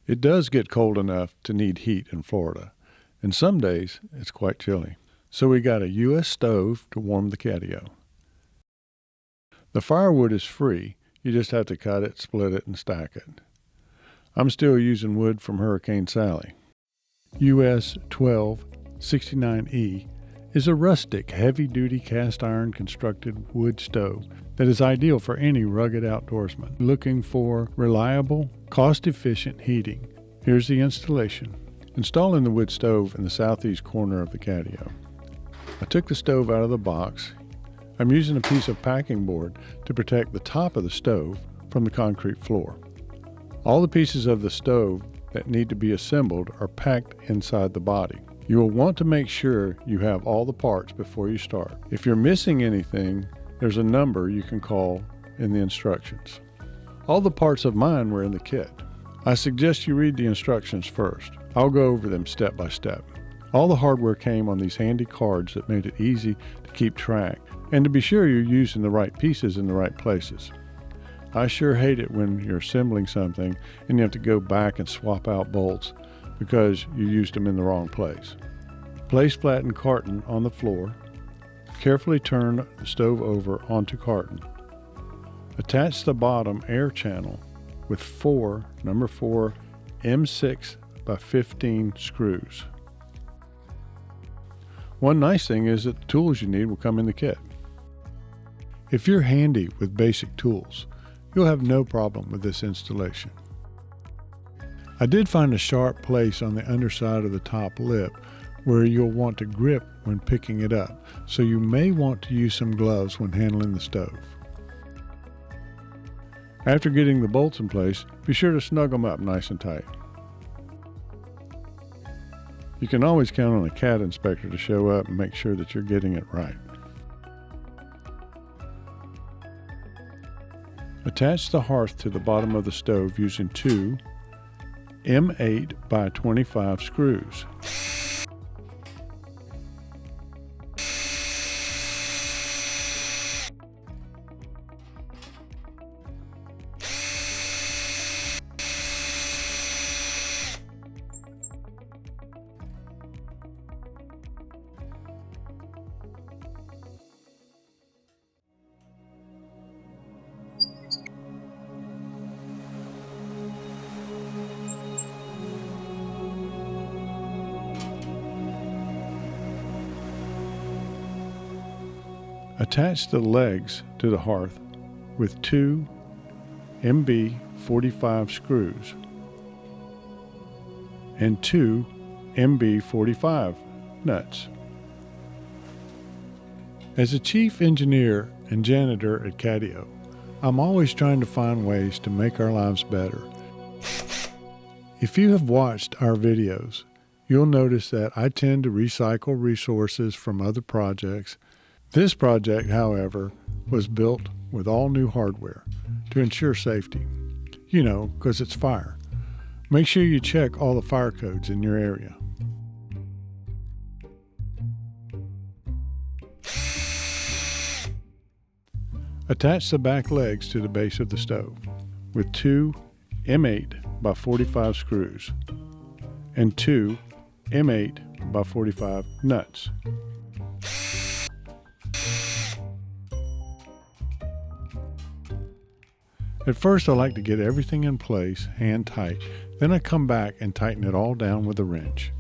It does get cold enough to need heat in Florida, and some days it's quite chilly. So we got a U.S. stove to warm the Catio. The firewood is free. You just have to cut it, split it, and stack it. I'm still using wood from Hurricane Sally. US 1269E is a rustic, heavy-duty cast-iron constructed wood stove that is ideal for any rugged outdoorsman looking for reliable, cost-efficient heating. Here's the installation. Installing the wood stove in the southeast corner of the Catio. I took the stove out of the box. I'm using a piece of packing board to protect the top of the stove from the concrete floor. All the pieces of the stove that need to be assembled are packed inside the body. You will want to make sure you have all the parts before you start. If you're missing anything, there's a number you can call in the instructions. All the parts of mine were in the kit. I suggest you read the instructions first. I'll go over them step by step. All the hardware came on these handy cards that made it easy to keep track and to be sure you're using the right pieces in the right places. I sure hate it when you're assembling something and you have to go back and swap out bolts because you used them in the wrong place. Place flattened carton on the floor. Carefully turn the stove over onto carton. Attach the bottom air channel with four M6 by 15 screws. One nice thing is that the tools you need will come in the kit. If you're handy with basic tools, you'll have no problem with this installation. I did find a sharp place on the underside of the top lip where you'll want to grip when picking it up, so you may want to use some gloves when handling the stove. After getting the bolts in place, be sure to snug them up nice and tight. You can always count on a CAT inspector to show up and make sure that you're getting it right. Attach the hearth to the bottom of the stove using two M8 by 25 screws. Attach the legs to the hearth with two MB 45 screws and two MB 45 nuts. As a chief engineer and janitor at Catio, I'm always trying to find ways to make our lives better. If you have watched our videos, you'll notice that I tend to recycle resources from other projects. This project, however, was built with all new hardware to ensure safety. You know, because it's fire. Make sure you check all the fire codes in your area. Attach the back legs to the base of the stove with two M8 by 45 screws and two M8 by 45 nuts. At first, I like to get everything in place hand tight, then I come back and tighten it all down with a wrench.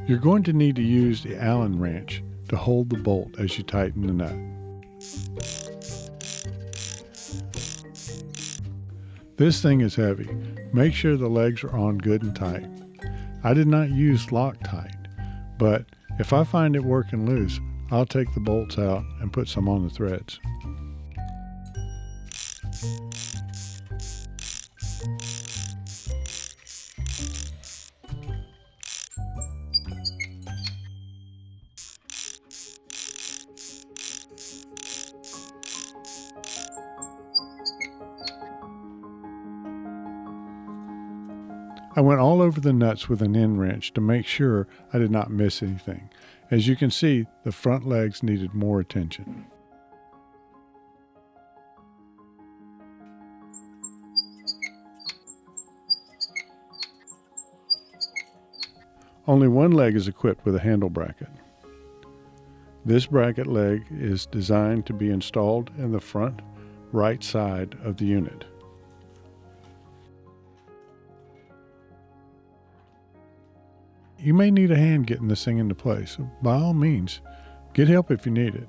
You're going to need to use the Allen wrench to hold the bolt as you tighten the nut. This thing is heavy. Make sure the legs are on good and tight. I did not use Loctite, but if I find it working loose, I'll take the bolts out and put some on the threads. I went all over the nuts with an end wrench to make sure I did not miss anything. As you can see, the front legs needed more attention. Only one leg is equipped with a handle bracket. This bracket leg is designed to be installed in the front right side of the unit. You may need a hand getting this thing into place. By all means, get help if you need it.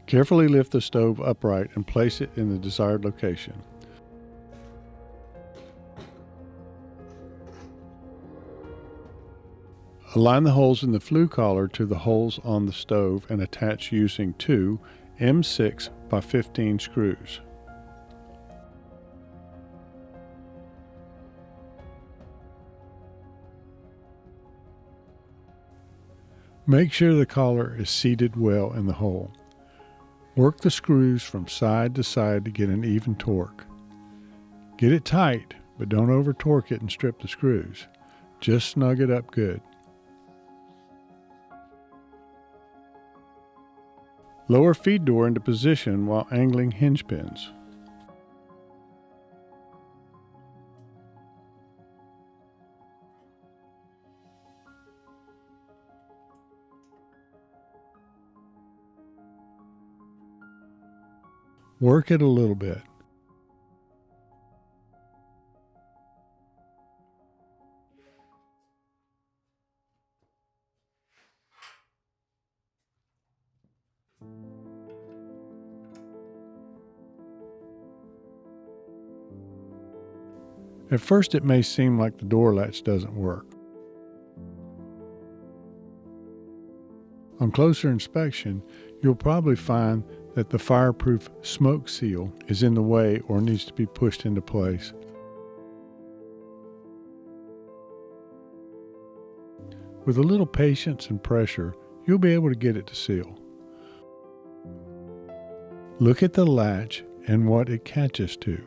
Carefully lift the stove upright and place it in the desired location. Align the holes in the flue collar to the holes on the stove and attach using two M6 by 15 screws. Make sure the collar is seated well in the hole. Work the screws from side to side to get an even torque. Get it tight, but don't over torque it and strip the screws. Just snug it up good. Lower feed door into position while angling hinge pins. Work it a little bit. At first it may seem like the door latch doesn't work. On closer inspection, you'll probably find that the fireproof smoke seal is in the way or needs to be pushed into place. With a little patience and pressure, you'll be able to get it to seal. Look at the latch and what it catches to.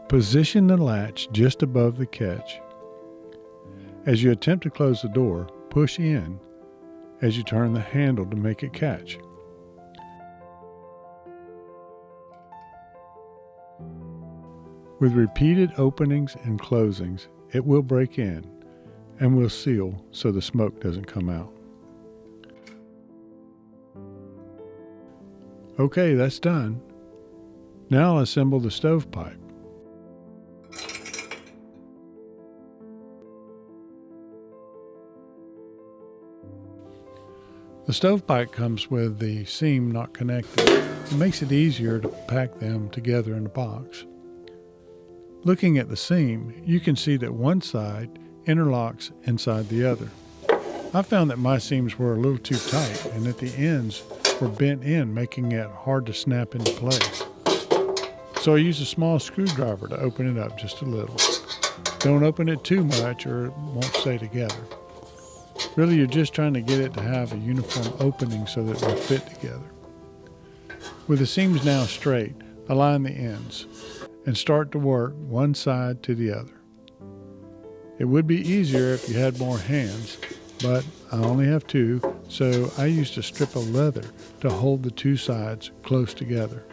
Position the latch just above the catch. As you attempt to close the door, push in as you turn the handle to make it catch. With repeated openings and closings, it will break in and will seal so the smoke doesn't come out. Okay, that's done. Now I'll assemble the stovepipe. The stovepipe comes with the seam not connected. It makes it easier to pack them together in a box. Looking at the seam, you can see that one side interlocks inside the other. I found that my seams were a little too tight and that the ends were bent in, making it hard to snap into place. So I used a small screwdriver to open it up just a little. Don't open it too much or it won't stay together. Really, you're just trying to get it to have a uniform opening so that it will fit together. With the seams now straight, align the ends and start to work one side to the other. It would be easier if you had more hands, but I only have two, so I used a strip of leather to hold the two sides close together.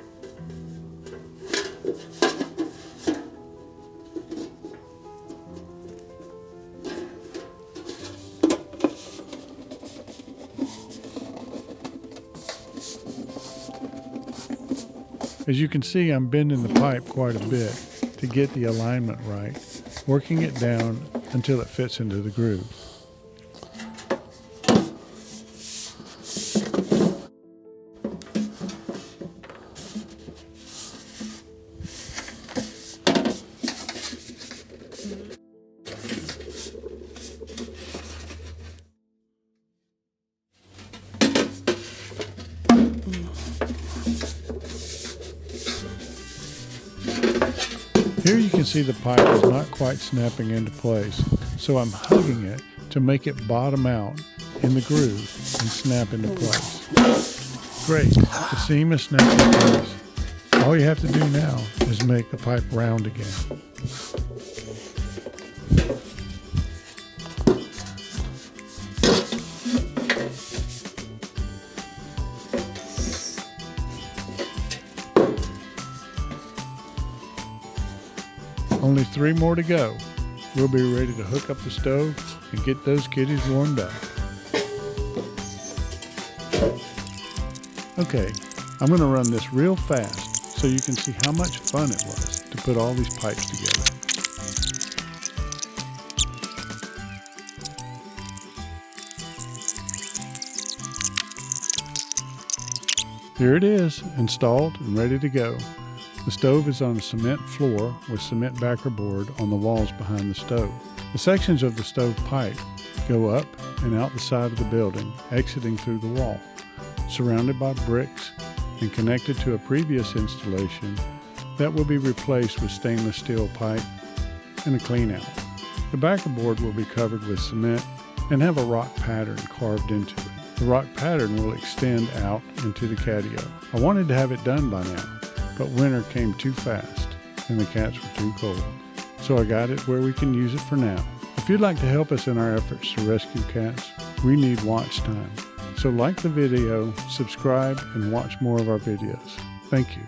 As you can see, I'm bending the pipe quite a bit to get the alignment right, working it down until it fits into the groove. Here you can see the pipe is not quite snapping into place, so I'm hugging it to make it bottom out in the groove and snap into place. Great, the seam is snapped in place. All you have to do now is make the pipe round again. Only 3 more to go. We'll be ready to hook up the stove and get those kitties warmed up. Okay, I'm going to run this real fast so you can see how much fun it was to put all these pipes together. Here it is, installed and ready to go. The stove is on a cement floor with cement backer board on the walls behind the stove. The sections of the stove pipe go up and out the side of the building, exiting through the wall, surrounded by bricks and connected to a previous installation that will be replaced with stainless steel pipe and a clean out. The backer board will be covered with cement and have a rock pattern carved into it. The rock pattern will extend out into the catio. I wanted to have it done by now, but winter came too fast and the cats were too cold. So I got it where we can use it for now. If you'd like to help us in our efforts to rescue cats, we need watch time. So like the video, subscribe, and watch more of our videos. Thank you.